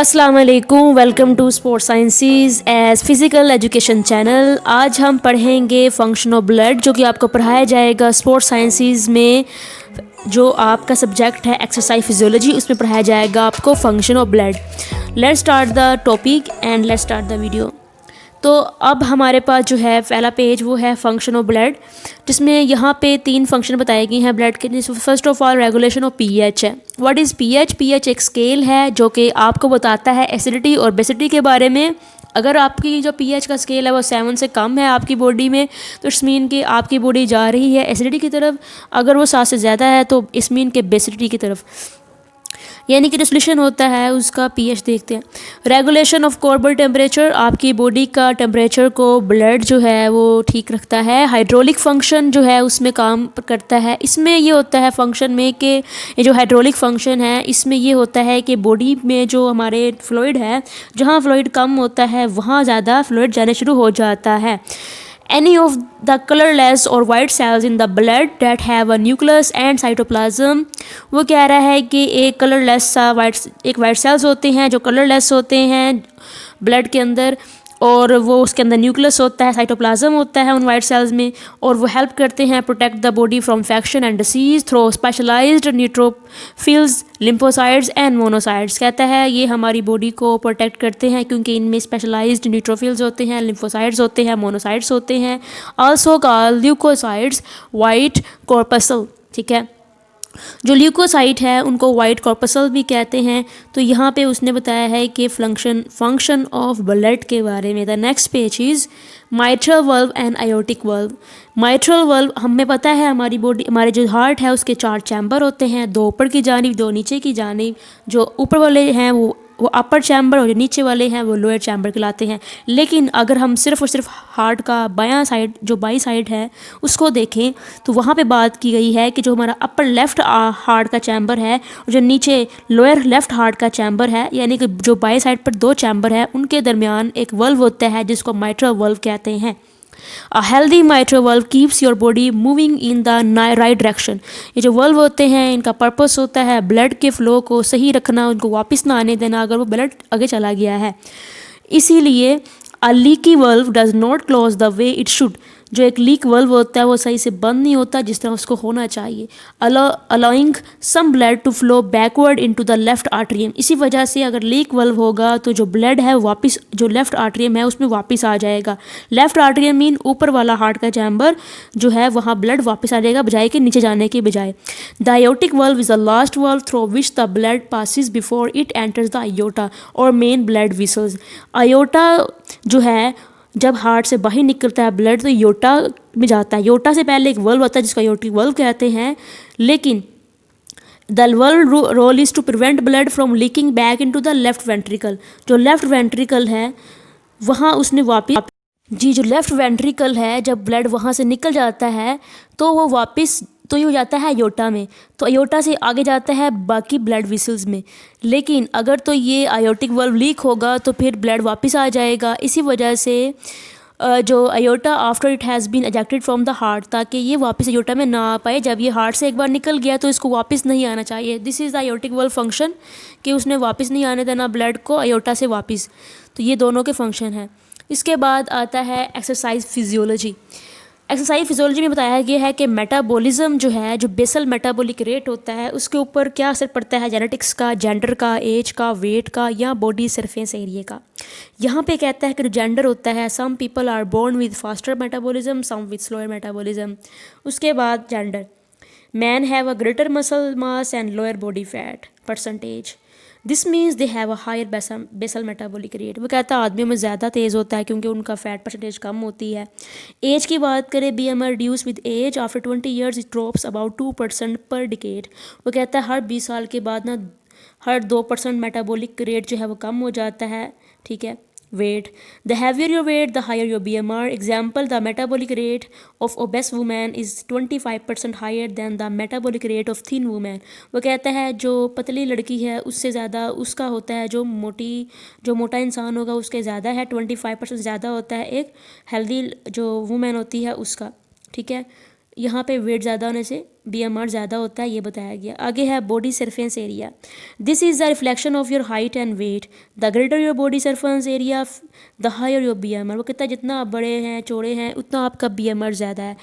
अस्सलाम वालेकुम, welcome to sports sciences as physical education channel. आज हम पढ़ेंगे फंक्शन ऑफ ब्लड, जो कि आपको पढ़ाया जाएगा स्पोर्ट्स साइंसेस में। जो आपका सब्जेक्ट है एक्सरसाइज फिजियोलॉजी, उसमें पढ़ाया जाएगा आपको function of blood. Let's start the topic and let's start the video. तो अब हमारे पास जो है पहला पेज वो है फंक्शन ऑफ ब्लड, जिसमें यहाँ पे 3 फंक्शन बताए गए हैं ब्लड के। जिसमें first of all regulation of pH है। What is pH? पीएच एक स्केल है जो कि आपको बताता है एसिडिटी और बेसिडिटी के बारे में। अगर आपकी जो पीएच का स्केल है वो 7 से कम है आपकी बॉडी में, तो इट्स मीन कि आपकी बॉडी जा रही है एसिडिटी की तरफ। अगर वो 7 से ज़्यादा है तो इट्स मीन के बेसिडिटी की तरफ, यानी कि जो सोल्यूशन होता है उसका पीएच देखते हैं। रेगुलेशन ऑफ कॉर्पोरल टेम्परेचर, आपकी बॉडी का टेम्परेचर को ब्लड जो है वो ठीक रखता है। हाइड्रोलिक फंक्शन जो है उसमें काम करता है। इसमें ये होता है फंक्शन में कि ये जो हाइड्रोलिक फंक्शन है इसमें ये होता है कि बॉडी में जो हमारे फ्लूइड है, जहाँ फ्लूइड कम होता है वहाँ ज़्यादा फ्लूइड जाने शुरू हो जाता है। Any of the colorless or white cells in the blood that have a nucleus and cytoplasm, वो कह रहा है कि एक कलरलेस सा वाइट सेल्स होते हैं जो कलरलेस होते हैं ब्लड के अंदर, और वो उसके अंदर न्यूक्लियस होता है, साइटोप्लाज्म होता है उन वाइट सेल्स में, और वो हेल्प करते हैं protect the body from infection and disease through specialized neutrophils, lymphocytes and monocytes. कहता है ये हमारी बॉडी को प्रोटेक्ट करते हैं क्योंकि इनमें स्पेशलाइज्ड न्यूट्रोफिल्स होते हैं, लिम्फोसाइट्स होते हैं, मोनोसाइट्स होते हैं, also called leukocytes, white corpuscle. ठीक है, जो ल्यूकोसाइट है उनको वाइट कॉर्पसल भी कहते हैं। तो यहाँ पे उसने बताया है कि फंक्शन ऑफ ब्लड के बारे में। The next page is mitral valve and aortic valve. Mitral valve हमें पता है हमारी बॉडी, हमारे जो हार्ट है उसके 4 चैम्बर होते हैं, 2 ऊपर की जानिब 2 नीचे की जानिब। जो ऊपर वाले हैं वो अपर चैम्बर और जो नीचे वाले हैं वो लोअर चैम्बर कहलाते हैं। लेकिन अगर हम सिर्फ और सिर्फ हार्ट का बायां साइड, जो बाई साइड है उसको देखें तो वहाँ पे बात की गई है कि जो हमारा अपर लेफ़्ट हार्ट का चैम्बर है और जो नीचे लोअर लेफ़्ट हार्ट का चैम्बर है, यानी कि जो बाई साइड पर 2 चैम्बर है, उनके दरमियान एक वल्व होता है जिसको माइट्रल वल्व कहते हैं। A healthy mitral valve keeps your body moving in the right direction। ये जो वल्व होते हैं इनका पर्पस होता है ब्लड के फ्लो को सही रखना, उनको वापस ना आने देना अगर वो ब्लड आगे चला गया है। इसीलिए a leaky valve does not close the way it should। जो एक लीक वल्व होता है वो सही से बंद नहीं होता जिस तरह उसको होना चाहिए, allowing some blood to flow backward into the left atrium. इसी वजह से अगर लीक वल्व होगा तो जो ब्लड है वापस जो लेफ्ट आर्टरियम है उसमें वापस आ जाएगा। लेफ्ट आर्टरियम मीन ऊपर वाला हार्ट का चैम्बर जो है वहाँ ब्लड वापस आ जाएगा बजाय के नीचे जाने के बजाय। The aortic valve is the last valve through which the blood passes before it enters the iota और मेन ब्लड विसल्स। आयोटा जो है जब हार्ट से बाहर निकलता है ब्लड तो योटा में जाता है। योटा से पहले एक वल्व होता है जिसको आयोटिक वल्व कहते हैं, लेकिन the valve role is to prevent blood from leaking back into the left ventricle. जो लेफ्ट वेंट्रिकल है वहाँ उसने वापस जो लेफ्ट वेंट्रिकल है जब ब्लड वहाँ से निकल जाता है तो वो वापस तो ये हो जाता है अयोटा में, तो अयोटा से आगे जाता है बाकी ब्लड विसल्स में। लेकिन अगर तो ये आयोटिक वल्व लीक होगा तो फिर ब्लड वापस आ जाएगा। इसी वजह से जो aorta after it has been ejected from the heart, ताकि ये वापस अयोटा में ना आ पाए। जब ये हार्ट से एक बार निकल गया तो इसको वापस नहीं आना चाहिए। This is the aortic valve function, कि उसने वापस नहीं आने देना ब्लड को अयोटा से वापस। तो ये दोनों के फंक्शन हैं। इसके बाद आता है एक्सरसाइज फिजियोलॉजी। एक्सरसाइज फिजियोलॉजी में बताया गया है कि मेटाबॉलिज्म जो है, जो बेसल मेटाबॉलिक रेट होता है, उसके ऊपर क्या असर पड़ता है जेनेटिक्स का, जेंडर का, एज का, वेट का या बॉडी सरफेस एरिया का। यहाँ पे कहता है कि जो जेंडर होता है, some people are born with faster metabolism, some with slower metabolism. उसके बाद gender, man have a greater muscle mass and lower body fat percentage. This means they have a higher basal metabolic rate. वो कहता है आदमियों में ज़्यादा तेज़ होता है क्योंकि उनका फैट परसेंटेज कम होती है। एज की बात करें, BMI reduce with age after 20 years it drops about 2% per decade. वो कहता है हर 20 साल के बाद ना हर 2% मेटाबॉलिक रेट जो है वो कम हो जाता है। ठीक है। Weight, the heavier your weight the higher your BMR। Example, the metabolic rate of obese women is 25% higher than the metabolic rate of thin women. वो कहता है जो पतली लड़की है उससे ज़्यादा उसका होता है, जो मोटा इंसान होगा उसके ज़्यादा है, 25% ज़्यादा होता है एक हेल्दी जो वुमेन होती है उसका। ठीक है, यहाँ पे वेट ज़्यादा होने से BMR ज़्यादा होता है, ये बताया गया। आगे है body surface area. This is the reflection of your height and weight. The greater your body surface area the higher your BMR। वो कहता है जितना आप बड़े हैं, चौड़े हैं, उतना आपका BMR ज़्यादा है।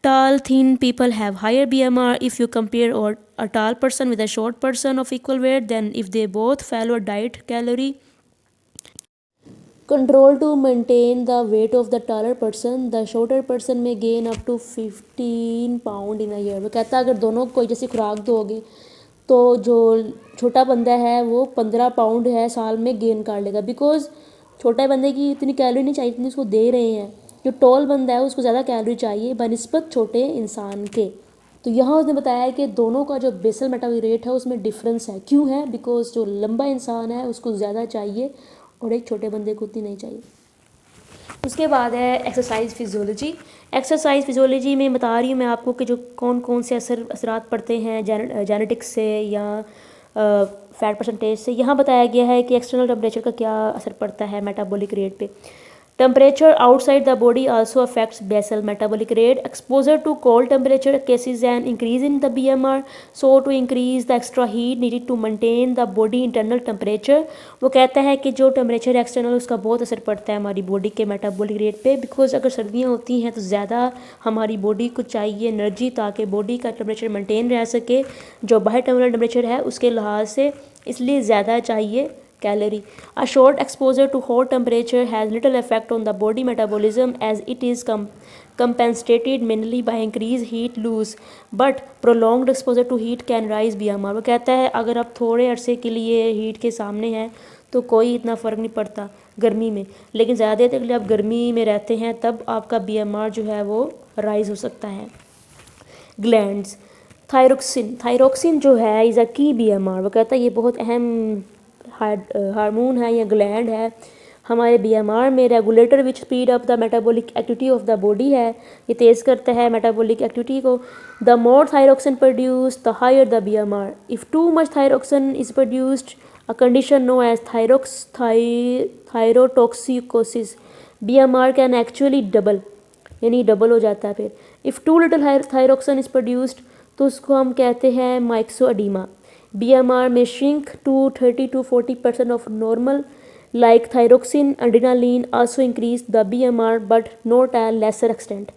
Tall thin people have higher BMR if you compare or a tall person with a short person of equal weight than if they both follow a diet calorie control to maintain the weight of the taller person. The shorter person may gain up to 15 pound in a year। वो कहता है अगर दोनों को जैसी खुराक दोगे तो जो छोटा बंदा है वो 15 पाउंड है साल में गेन कर लेगा, बिकॉज छोटे बंदे की इतनी कैलोरी नहीं चाहिए जितनी उसको दे रहे हैं। जो टॉल बंदा है उसको ज़्यादा कैलोरी चाहिए बनिस्बत छोटे इंसान के। तो यहाँ उसने बताया कि दोनों का जो बेसल मेटाबॉलिक रेट है उसमें डिफरेंस है। क्यों है? बिकॉज जो लंबा इंसान है उसको ज़्यादा चाहिए और एक छोटे बंदे को उतनी नहीं चाहिए। उसके बाद है एक्सरसाइज फिजियोलॉजी। एक्सरसाइज फिजियोलॉजी में बता रही हूँ मैं आपको कि जो कौन कौन से असरात पड़ते हैं जेनेटिक्स से या फैट परसेंटेज से। यहाँ बताया गया है कि एक्सटर्नल टेम्परेचर का क्या असर पड़ता है मेटाबॉलिक रेट पे। Temperature outside the body also affects basal metabolic rate. Exposure to cold temperature causes an increase in the BMR. So to increase the extra heat needed to maintain the body internal temperature। वो कहता है कि जो temperature external उसका बहुत असर पड़ता है हमारी बॉडी के मेटाबॉलिक रेट पे। बिकॉज अगर सर्दियाँ होती हैं तो ज़्यादा हमारी बॉडी को चाहिए एनर्जी ताकि बॉडी का टेम्परेचर मेंटेन रह सके जो बाहर टर्मिनल टेम्परेचर है उसके लिहाज से, इसलिए ज़्यादा चाहिए calorie. A short exposure to hot temperature has little effect on the body metabolism as it is compensated mainly by increased heat loss, but prolonged exposure to heat can rise BMR। वो कहता है अगर आप थोड़े अरसे के लिए heat के सामने हैं तो कोई इतना फ़र्क नहीं पड़ता गर्मी में, लेकिन ज़्यादा देर तक के लिए आप गर्मी में रहते हैं तब आपका BMR जो है वो राइज हो सकता है। ग्लैंड्स। थायरोक्सिन जो है इज़ अ की BMR। वो कहता है ये बहुत अहम हार्मोन है या ग्लैंड है हमारे BMR में। Regulator which speed up the metabolic activity of the body है, ये तेज़ करता है मेटाबॉलिक एक्टिविटी को। The more thyroxine produce the higher the BMR। If too much thyroxine is produced a condition known as thyrotoxicosis BMR can actually double, यानी double हो जाता है। फिर if too little thyroxine is produced तो उसको हम कहते हैं माइक्सोएडिमा। BMR may shrink to 30 to 40% of normal, like thyroxine, adrenaline also increase the BMR but not a lesser extent।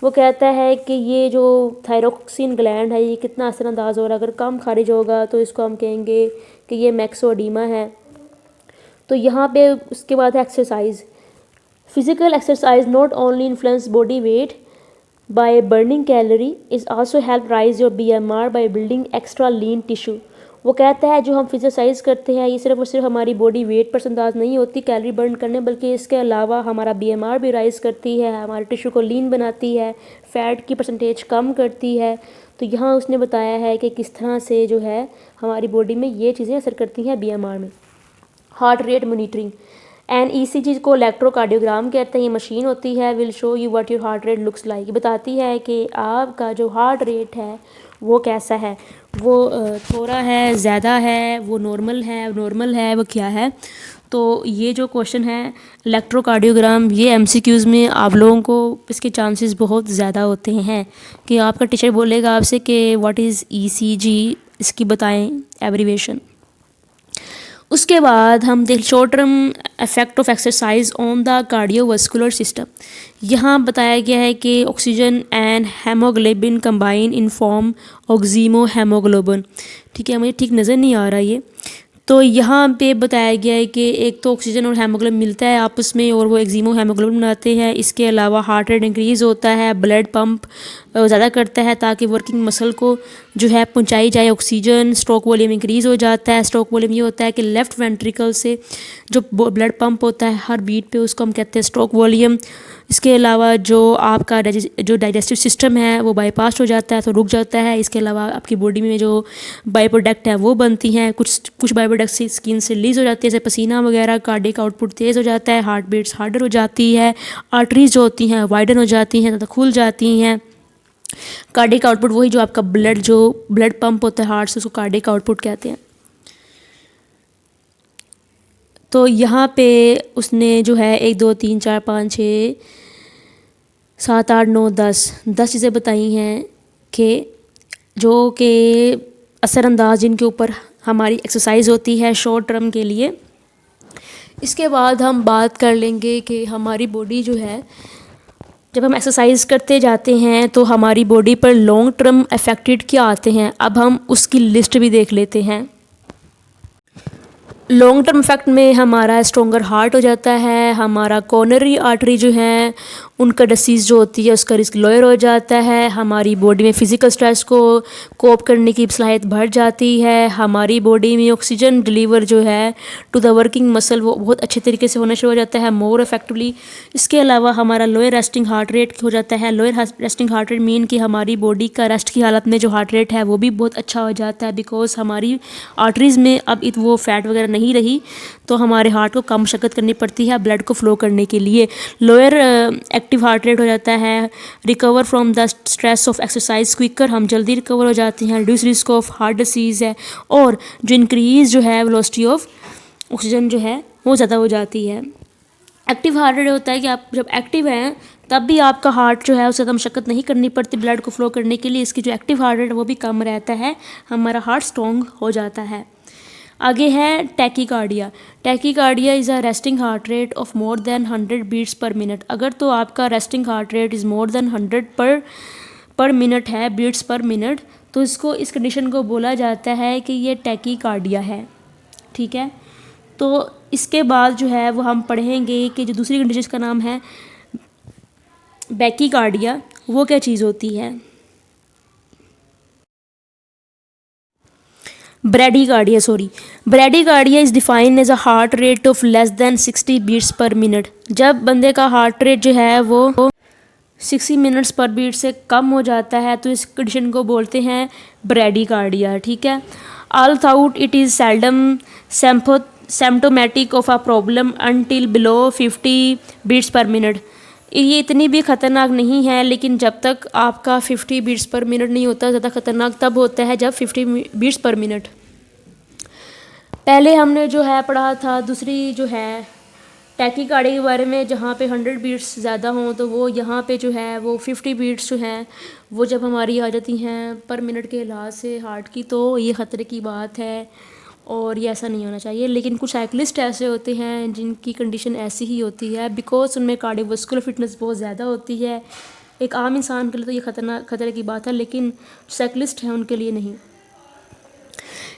वो कहता है कि ये जो थायरोक्सिन ग्लैंड है ये कितना असरअंदाज हो रहा है, अगर कम खारिज होगा तो इसको हम कहेंगे कि ये मैक्सोडीमा है। तो यहाँ पे उसके बाद है exercise. Physical exercise not only influence body weight by burning calorie is also help rise your BMR by building extra lean tissue। वो कहता है जो हम एक्सरसाइज करते हैं ये सिर्फ और सिर्फ हमारी बॉडी वेट पर अंदाज नहीं होती कैलोरी बर्न करने, बल्कि इसके अलावा हमारा BMR भी राइज करती है, हमारे टिश्यू को लीन बनाती है, फैट की परसेंटेज कम करती है। तो यहाँ उसने बताया है कि किस तरह से जो है हमारी बॉडी में ये चीज़ें असर करती हैं BMR में। Heart rate monitoring. An ECG को इलेक्ट्रोकार्डियोग्राम कहते हैं, ये मशीन होती है। Will show you what your heart rate looks like. बताती है कि आपका जो हार्ट रेट है वो कैसा है, वो थोड़ा है, ज़्यादा है, वो नॉर्मल है, वो क्या है। तो ये जो क्वेश्चन है इलेक्ट्रोकार्डियोग्राम, ये MCQs में आप लोगों को इसके चांसेस बहुत ज़्यादा होते हैं कि आपका टीचर बोलेगा आपसे कि व्हाट इज़ ECG, इसकी बताएं एब्रीवेशन। उसके बाद हम देख short term effect of exercise on the cardiovascular system. यहाँ बताया गया है कि oxygen and haemoglobin combine in form oxyhaemoglobin. ठीक है, मुझे ठीक नज़र नहीं आ रहा ये। तो यहाँ पे बताया गया है कि एक तो ऑक्सीजन और हेमोग्लोबिन मिलता है आपस में और वो एक्जीमो हेमोग्लोबिन बनाते हैं। इसके अलावा हार्ट रेट इंक्रीज़ होता है, ब्लड पंप ज़्यादा करता है ताकि वर्किंग मसल को जो है पहुँचाई जाए ऑक्सीजन। स्ट्रोक वॉल्यूम इंक्रीज़ हो जाता है। स्ट्रोक वॉल्यूम ये होता है कि लेफ़्ट वेंट्रिकल से जो ब्लड पंप होता है हर बीट पे उसको हम कहते हैं स्ट्रोक वॉल्यूम। इसके अलावा जो आपका जो डाइजेस्टिव सिस्टम है वो बाईपास हो जाता है तो रुक जाता है। इसके अलावा आपकी बॉडी में जो बाई प्रोडक्ट है वो बनती हैं, कुछ बाई प्रोडक्ट से स्किन से रिलीज़ हो जाती है, जैसे पसीना वगैरह। कार्डियक आउटपुट तेज़ हो जाता है, हार्ट बीट्स हार्डर हो जाती है, आर्टरीज जो होती हैं वाइडन हो जाती हैं तथा खुल जाती हैं। कार्डियक आउटपुट वही जो आपका ब्लड पंप होता है हार्ट से, उसको कार्डियक आउटपुट कहते हैं। तो यहाँ पे उसने जो है 1 2 3 4 5 6 7, 8, 9, 10 चीज़ें बताई हैं कि जो कि असरअंदाज जिनके ऊपर हमारी एक्सरसाइज होती है शॉर्ट टर्म के लिए। इसके बाद हम बात कर लेंगे कि हमारी बॉडी जो है, जब हम एक्सरसाइज करते जाते हैं तो हमारी बॉडी पर लॉन्ग टर्म अफेक्टेड क्या आते हैं। अब हम उसकी लिस्ट भी देख लेते हैं। लॉन्ग टर्म इफेक्ट में हमारा स्ट्रॉन्गर हार्ट हो जाता है, हमारा कॉर्नरी आर्टरी जो है उनका डिसीज़ जो होती है उसका रिस्क लोअर हो जाता है, हमारी बॉडी में फ़िज़िकल स्ट्रेस को कोप करने की सलाहियत बढ़ जाती है, हमारी बॉडी में ऑक्सीजन डिलीवर जो है टू द वर्किंग मसल वो बहुत अच्छे तरीके से होना शुरू हो जाता है, मोर इफेक्टिवली। इसके अलावा हमारा लोअर रेस्टिंग हार्ट रेट हो जाता है। Lower resting heart rate mean कि हमारी बॉडी का रेस्ट की हालत में जो हार्ट रेट है वो भी बहुत अच्छा हो जाता है, बिकॉज हमारी आर्टरीज़ में अब वो फैट वगैरह नहीं रही, तो हमारे हार्ट को कम मशक्क़त करनी पड़ती है ब्लड को फ्लो करने के लिए। लोअर एक्टिव हार्ट रेट हो जाता है। Recover from the stress of exercise quicker, हम जल्दी रिकवर हो जाते हैं। Reduce risk of heart disease है। और जो इंक्रीज़ जो है वेलोसिटी ऑफ ऑक्सीजन जो है वो ज़्यादा हो जाती है। एक्टिव हार्ट रेट होता है कि आप जब एक्टिव हैं तब भी आपका हार्ट जो है उससे ज़्यादा मशक्क़त नहीं करनी पड़ती ब्लड को फ्लो करने के लिए। इसकी जो एक्टिव हार्ट रेट है वो भी कम रहता है, हमारा हार्ट स्ट्रॉन्ग हो जाता है। आगे है tachycardia. Tachycardia is a resting heart rate of more than 100 beats per minute. अगर तो आपका resting heart rate is more than 100 per minute है, बीट्स पर मिनट, तो इसको इस कंडीशन को बोला जाता है कि ये टैकीकार्डिया है। ठीक है, तो इसके बाद जो है वो हम पढ़ेंगे कि जो दूसरी कंडीशन का नाम है बैकीकार्डिया, वो क्या चीज़ होती है। Bradycardia is defined as a heart rate of less than 60 beats per minute. जब बंदे का हार्ट रेट जो है वो 60 मिनट्स पर बीट से कम हो जाता है तो इस कंडीशन को बोलते हैं ब्रैडीकार्डिया। ठीक है, although it is seldom symptomatic of a problem until below 50 beats per minute. ये इतनी भी ख़तरनाक नहीं है, लेकिन जब तक आपका 50 बीट्स पर मिनट नहीं होता, ज़्यादा ख़तरनाक तब होता है जब 50 बीट्स पर मिनट। पहले हमने जो है पढ़ा था दूसरी जो है टैकीकार्डिया के बारे में, जहाँ पे 100 बीट्स ज़्यादा हों तो वो यहाँ पे जो है वो 50 बीट्स जो हैं वो जब हमारी आ जाती हैं पर मिनट के लिहाज से हार्ट की, तो ये ख़तरे की बात है और ये ऐसा नहीं होना चाहिए। लेकिन कुछ साइकिलिस्ट ऐसे होते हैं जिनकी कंडीशन ऐसी ही होती है, बिकॉज उनमें कार्डियोवास्कुलर फिटनेस बहुत ज़्यादा होती है। एक आम इंसान के लिए तो ये खतरे की बात है, लेकिन साइकिलिस्ट हैं उनके लिए नहीं।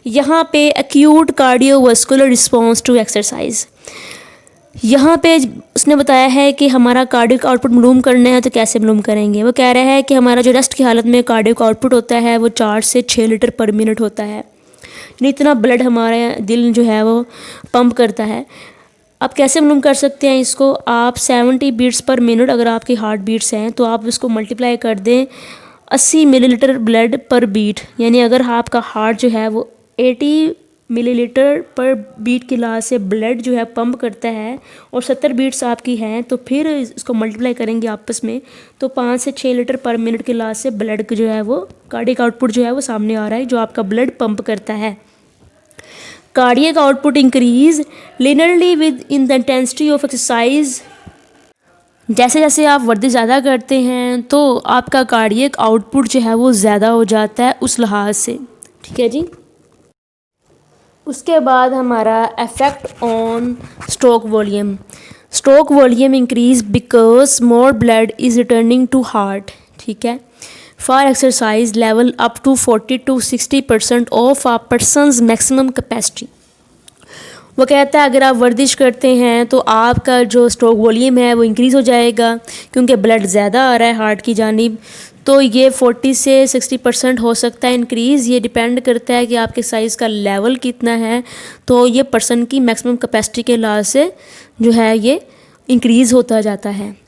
यहाँ पे acute cardiovascular response to exercise, यहाँ पे उसने बताया है कि हमारा कार्डियक आउटपुट मालूम करना है तो कैसे मालूम करेंगे। वो कह रहा है कि हमारा जो रेस्ट की हालत में कार्डियक आउटपुट होता है वो 4 से 6 लीटर पर मिनट होता है, यानी इतना ब्लड हमारे दिल जो है वो पंप करता है। आप कैसे मालूम कर सकते हैं इसको, आप 70 बीट्स पर मिनट अगर आपकी हार्ट बीट्स हैं तो आप इसको मल्टीप्लाई कर दें 80 मिलीलीटर ब्लड पर बीट, यानी अगर आपका हार्ट जो है वो 80 मिलीलीटर पर बीट के लिहाज से ब्लड जो है पंप करता है और 70 बीट्स आपकी हैं, तो फिर इसको मल्टीप्लाई करेंगे आपस में तो 5 से 6 लीटर पर मिनट के लिहाज से ब्लड जो है वो कार्डियक आउटपुट जो है वो सामने आ रहा है, जो आपका ब्लड पंप करता है। Cardiac output increase linearly with in the intensity of exercise. जैसे जैसे आप वर्जिश ज़्यादा करते हैं तो आपका कार्डियक आउटपुट जो है वो ज़्यादा हो जाता है उस लिहाज से। ठीक है जी, उसके बाद हमारा effect on stroke volume. Stroke volume increase because more blood is returning to heart. ठीक है, for exercise level up to 40 to 60% of a person's maximum capacity. वो कहता है अगर आप वर्जिश करते हैं तो आपका जो स्ट्रोक वॉल्यूम है वो इंक्रीज़ हो जाएगा क्योंकि ब्लड ज़्यादा आ रहा है हार्ट की जानिब, तो ये 40 से 60% हो सकता है इंक्रीज़। ये डिपेंड करता है कि आपके साइज़ का लेवल कितना है, तो ये पर्सन की मैक्सिमम कैपेसिटी के लिहाज से जो है ये इंक्रीज़ होता जाता है।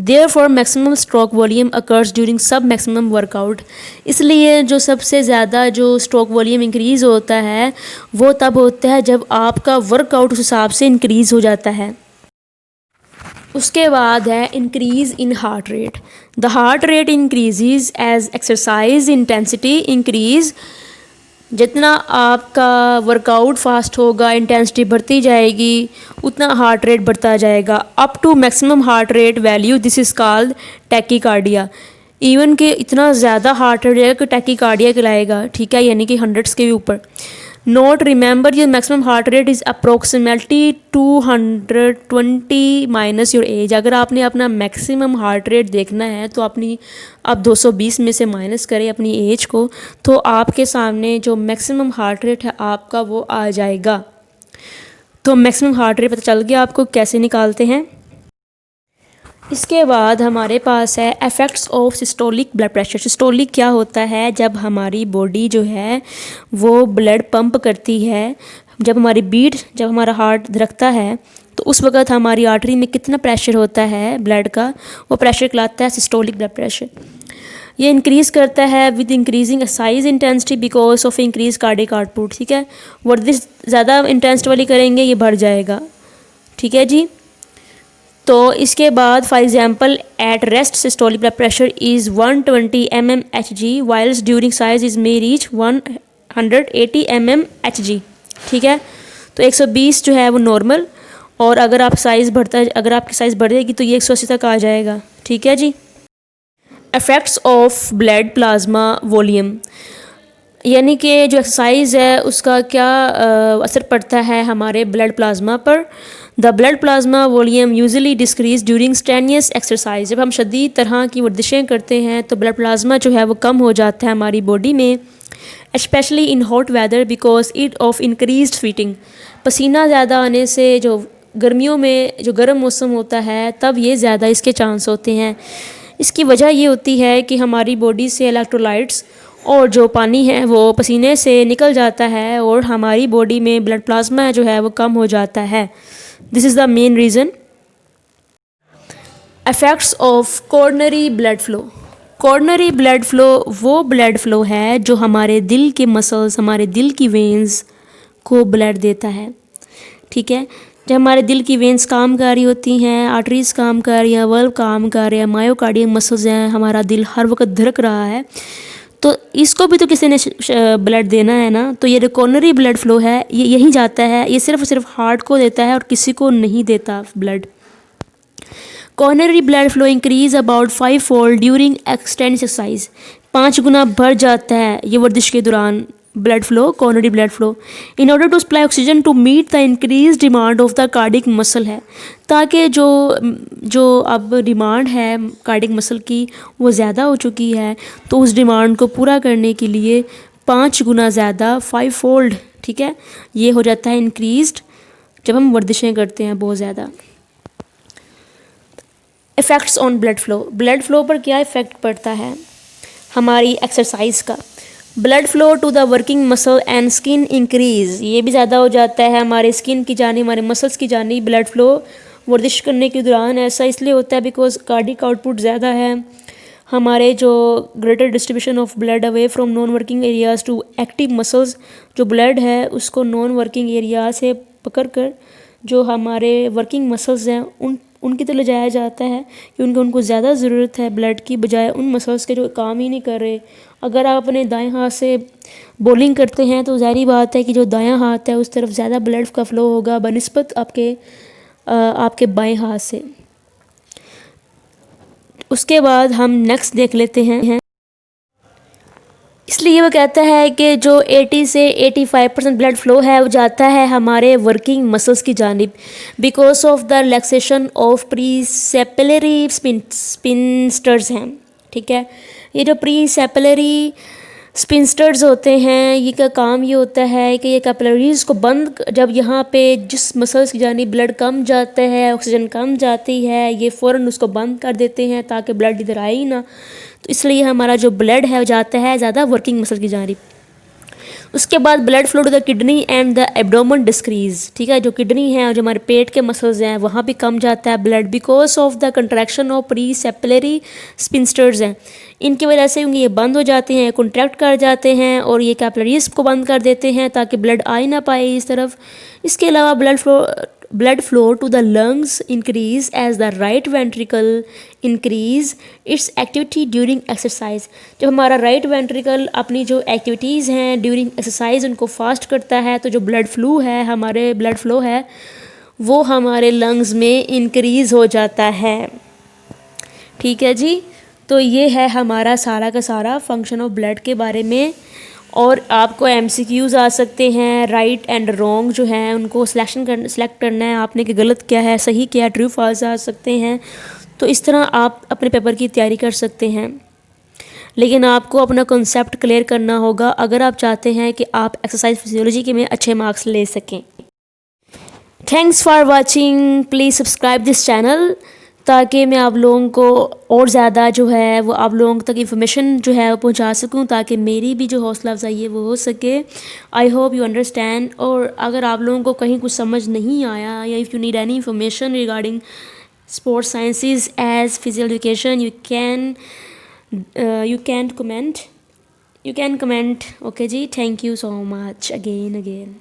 Therefore maximum stroke volume occurs during सब मैक्सिमम वर्कआउट। इसलिए जो सबसे ज़्यादा जो स्ट्रोक वॉल्यूम इंक्रीज़ होता है वो तब होता है जब आपका वर्कआउट उस हिसाब से इंक्रीज़ हो जाता है। उसके बाद है increase in heart rate. The heart rate increase as exercise intensity increase जितना आपका वर्कआउट फास्ट होगा, इंटेंसिटी बढ़ती जाएगी, उतना हार्ट रेट बढ़ता जाएगा up to maximum heart rate value. This is called tachycardia. Even के इतना ज़्यादा हार्ट रेट है कि टैकीकार्डिया कहलाएगा, ठीक है, यानी कि 100 के भी ऊपर। Note remember your maximum heart rate is approximately 220 minus your age. अगर आपने अपना मैक्सिमम हार्ट रेट देखना है तो अपनी आप 220 में से माइनस करें अपनी एज को, तो आपके सामने जो मैक्सिमम हार्ट रेट है आपका वो आ जाएगा। तो मैक्सिमम हार्ट रेट पता चल गया आपको कैसे निकालते हैं। इसके बाद हमारे पास है effects of systolic blood pressure. Systolic क्या होता है? जब हमारी बॉडी जो है वो ब्लड पंप करती है, जब हमारी बीट, जब हमारा हार्ट धड़कता है, तो उस वक़्त हमारी आर्टरी में कितना प्रेशर होता है ब्लड का, वो प्रेशर कहलाता है सिस्टोलिक ब्लड प्रेशर। ये इंक्रीज़ करता है with increasing size intensity because of increase cardiac output, ठीक है। वर्जिश ज़्यादा इंटेंसिटी वाली करेंगे ये बढ़ जाएगा, ठीक है जी। तो इसके बाद for example at rest systolic blood pressure is 120 mmHg whilst during साइज इज़ मे रीच 180 mmHg, ठीक है। तो 120 जो है वो नॉर्मल, और अगर आप साइज़ बढ़ता है, अगर आपकी साइज़ बढ़ेगी तो ये 180 तक आ जाएगा, ठीक है जी। Effects of blood plasma volume, यानी कि जो एक्सरसाइज है उसका क्या असर पड़ता है हमारे ब्लड प्लाज्मा पर। The blood plasma volume usually decrease during strenuous exercise. जब हम शदीद तरह की वर्जिशें करते हैं तो ब्लड प्लाज्मा जो है वो कम हो जाता है हमारी बॉडी में, specially in hot weather because it of increased sweating. पसीना ज़्यादा आने से, जो गर्मियों में जो गर्म मौसम होता है तब ये ज़्यादा इसके चांस होते हैं। इसकी वजह ये होती है कि हमारी बॉडी से इलेक्ट्रोलाइट्स और जो पानी है वो पसीने से निकल जाता है और हमारी बॉडी में ब्लड प्लाज्मा जो है वो कम हो जाता है। This is the main reason. Effects of coronary blood flow. Coronary blood flow वो ब्लड फ्लो है जो हमारे दिल के मसल्स, हमारे दिल की वेंस को ब्लड देता है, ठीक है। जब हमारे दिल की वेंस काम कर रही होती हैं, आर्टरीज काम कर रही हैं, वल्व काम कर रहे हैं, मायोकार्डियम मसल्स हैं, हमारा दिल हर वक्त धड़क रहा है, तो इसको भी तो किसी ने ब्लड देना है ना। तो ये कोरोनरी ब्लड फ्लो है ये यहीं जाता है, ये सिर्फ हार्ट को देता है और किसी को नहीं देता blood. Coronary blood flow increase about 5-fold during extend exercise. 5 गुना बढ़ जाता है ये वर्जिश के दौरान blood flow, coronary blood flow. In order to supply oxygen to meet the increase demand of the cardiac muscle है, ताकि जो अब डिमांड है कार्डिक मसल की वो ज़्यादा हो चुकी है, तो उस डिमांड को पूरा करने के लिए 5 गुना ज़्यादा 5-fold, ठीक है, ये हो जाता है इंक्रीज्ड जब हम वर्जिशें करते हैं बहुत ज़्यादा। Effects on blood flow. Blood flow पर क्या इफ़ेक्ट पड़ता है हमारी एक्सरसाइज का? Blood flow to the working muscle and skin increase, ये भी ज़्यादा हो जाता है हमारे स्किन की जानी, हमारे मसल्स की जानी। ब्लड फ्लो वर्जिश करने के दौरान ऐसा इसलिए होता है बिकॉज कार्डिक आउटपुट ज़्यादा है, हमारे जो greater distribution of blood away from non working areas to active muscles, जो ब्लड है उसको नॉन वर्किंग एरिया से पकड़ कर जो हमारे वर्किंग मसल्स हैं उनकी तो ले जाया जाता है, क्योंकि उनको ज़्यादा ज़रूरत है ब्लड की बजाय उन मसल्स के जो काम ही नहीं कर रहे। अगर आप अपने दाएं हाथ से बॉलिंग करते हैं तो ज़ाहिर बात है कि जो दायां हाथ है उस तरफ ज़्यादा ब्लड का फ़्लो होगा बनिस्बत आपके बाएं हाथ से। उसके बाद हम नेक्स्ट देख लेते हैं। इसलिए वो कहता है कि जो 80 से 85% ब्लड फ्लो है वो जाता है हमारे वर्किंग मसल्स की जानिब because of the relaxation of precapillary sphincters हैं, ठीक है। ये जो प्री सेपलरी स्पिंस्टर्स होते हैं ये का काम ये होता है कि ये कैपिलरीज को बंद, जब यहाँ पे जिस मसल्स की जानिब ब्लड कम जाता है, ऑक्सीजन कम जाती है, ये फ़ौरन उसको बंद कर देते हैं ताकि ब्लड इधर आए ही ना। तो इसलिए हमारा जो ब्लड है जाता है ज़्यादा वर्किंग मसल की जानिब। उसके बाद blood flow to the kidney and the abdomen decrease, ठीक है। जो किडनी है और जो हमारे पेट के मसल्स हैं वहाँ भी कम जाता है blood because of the contraction of precapillary sphincters हैं, इनकी वजह से ये बंद हो जाते हैं, कॉन्ट्रैक्ट कर जाते हैं और ये कैपिलरीज को बंद कर देते हैं ताकि ब्लड आ ही ना पाए इस तरफ। इसके अलावा blood flow blood flow to the lungs increase as the right ventricle increase its activity during exercise। जब हमारा राइट वेंट्रिकल अपनी जो एक्टिविटीज़ हैं ड्यूरिंग एक्सरसाइज उनको फास्ट करता है तो जो ब्लड फ्लू है, हमारे ब्लड फ्लो है, वो हमारे लंग्स में इंक्रीज़ हो जाता है। ठीक है जी, तो ये है हमारा सारा का सारा फंक्शन ऑफ ब्लड के बारे में। और आपको MCQs आ सकते हैं, राइट एंड रॉन्ग जो हैं उनको सेलेक्ट करना है आपने कि गलत क्या है, सही क्या है, ट्रू फॉल्स आ सकते हैं। तो इस तरह आप अपने पेपर की तैयारी कर सकते हैं, लेकिन आपको अपना कॉन्सेप्ट क्लियर करना होगा अगर आप चाहते हैं कि आप एक्सरसाइज फिजियोलॉजी के में अच्छे मार्क्स ले सकें। Thanks for watching, please subscribe this channel ताकि मैं आप लोगों को और ज़्यादा जो है वो आप लोगों तक इन्फॉर्मेशन जो है वो पहुंचा सकूं, ताकि मेरी भी जो हौसला अफजाई है वो हो सके। I hope you understand. और अगर आप लोगों को कहीं कुछ समझ नहीं आया या if you need any information regarding sports sciences as physical education, you can comment। Okay जी, thank you so much again.